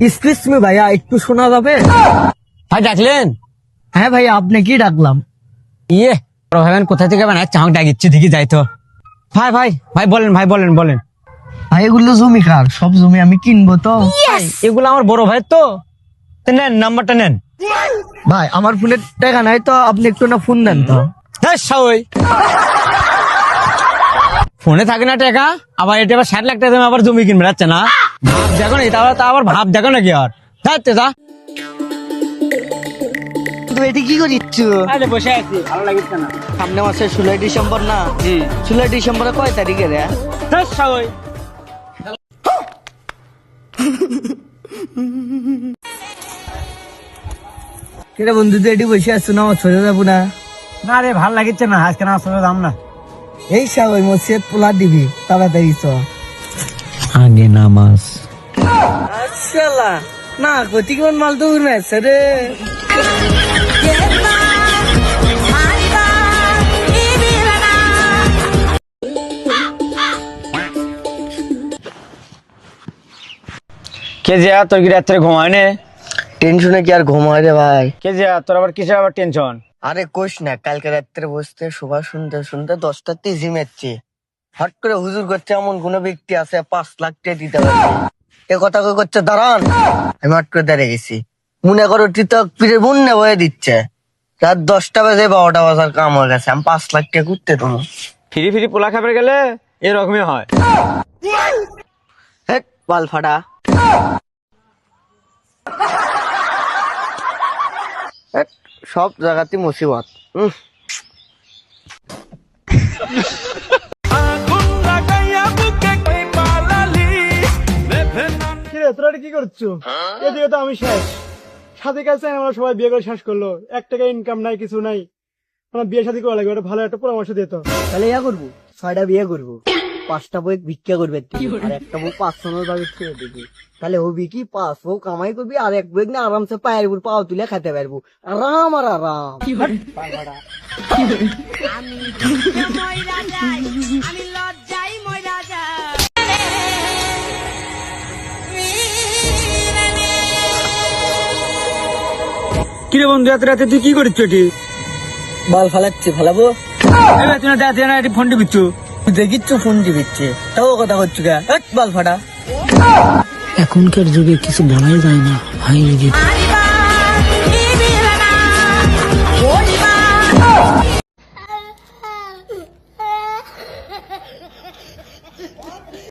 Excuse me ভাইয়া, একটু শোনা যাবে? ভাই ডাকলেন? হ্যাঁ ভাইয়া, আপনি কি ডাকলাম? ইয়ে ভাই কোথায় থেকে বানাচ্ছে আমাকে ডাকিচ্ছি, দেখি যাই তো। ভাই ভাই ভাই বলেন, ভাই বলেন বলেন। ভাই এগুলো জমি কার? সব জমি আমি কিনবো তো। এগুলো আমার বড় ভাই তো নেন, নাম্বারটা নেন। ভাই আমার ফোনের টাকা নাই তো, আপনি একটু না ফোন দেন তো। ফোনে থাকে না টাকা, আবার এটা আবার 60 লাখ টাকা দামে আবার জমি কিনবে, যাচ্ছে না? ভাব দেখো না, এটা আবার ভাব দেখো নাকি আর যাচ্ছে যা। এটি কি করিচ্ছ? বসে আছি, ভালো লাগিচ্ছে না? সামনে মাসে 16 ডিসেম্বর না? 16 ডিসেম্বরে কয় তারিখে রে? কেরে বন্ধু, তুই এটি বসে আসছো না? আমার ছোট যাবো না? না রে, ভাল লাগিচ্ছে না আজকে, না আসলে দাম না। এই সবাই মসজিদ পোলা দিবি, তাড়াতাড়ি চ। আগে নামাজ। আচ্ছা না, কতি কোন মাল তো উড়ে আছে রে। কে যে তোর কি রাত্রে ঘুমায় নে? টেনশনে কি আর ঘুমায় রে ভাই? কে যে তোর আবার কিসের আবার টেনশন? আরে কোষ না, কালকে রাত্রে বসতে শোভা শুনতে শুনতে 10টাতে জিমেচ্ছি। হট করে হুজুর করছে এমন কোন ব্যক্তি আছে 5 লাখ টাকা দিতে পারবে, এ কথা কই করছে দাঁড়ান। আমি হট করে দাঁড়িয়ে গেছি। মনে করো টিতক পীরের মুন্নে বয়ে দিচ্ছে। রাত 10টা বাজে 12টা বাজার কাম হয়ে গেছে, আমি 5 লাখ টাকা করতে তুমি। ফিরি ফিরি পোলা খাবার গেলে এরকমই হয়। হেট বাল ফাটা। হেট, সব জায়গাতে মুসিবত। তোরা কি করছো? এদিকে তো আমি শেষ, সাথে কাছে আমরা সবাই বিয়ে করে শেষ করলো, 1 টাকা ইনকাম নাই, কিছু নাই। আমার বিয়ে শাদী করা লাগবে, ভালো একটা পরামর্শ দিত। তাহলে ইয়া করবো, 6টা বিয়ে করবো, 5টা বই ভিক্ষা করবে, আর একটা বউ 500 ভাবে ছেড়ে দিবি। তাহলে হবি কি, 5 বউ কামাই করবি, আর এক বই না আরামসে পায়ের উপর পাও তুলে খেতে পারবো। আরাম আর আরাম। কিরে বন্ধু, এত রাতে তুই কি করছিস? এটি বাল ফালাচ্ছি, ফালাবো। ফোন টিপিচ্ছু? দেখিচ্ছ ফোন টিপিচ্ছে, তাও কথা করছো কে? বাল ফাটা। এখনকার যুগে কিছু বলাই যায় না ভাই।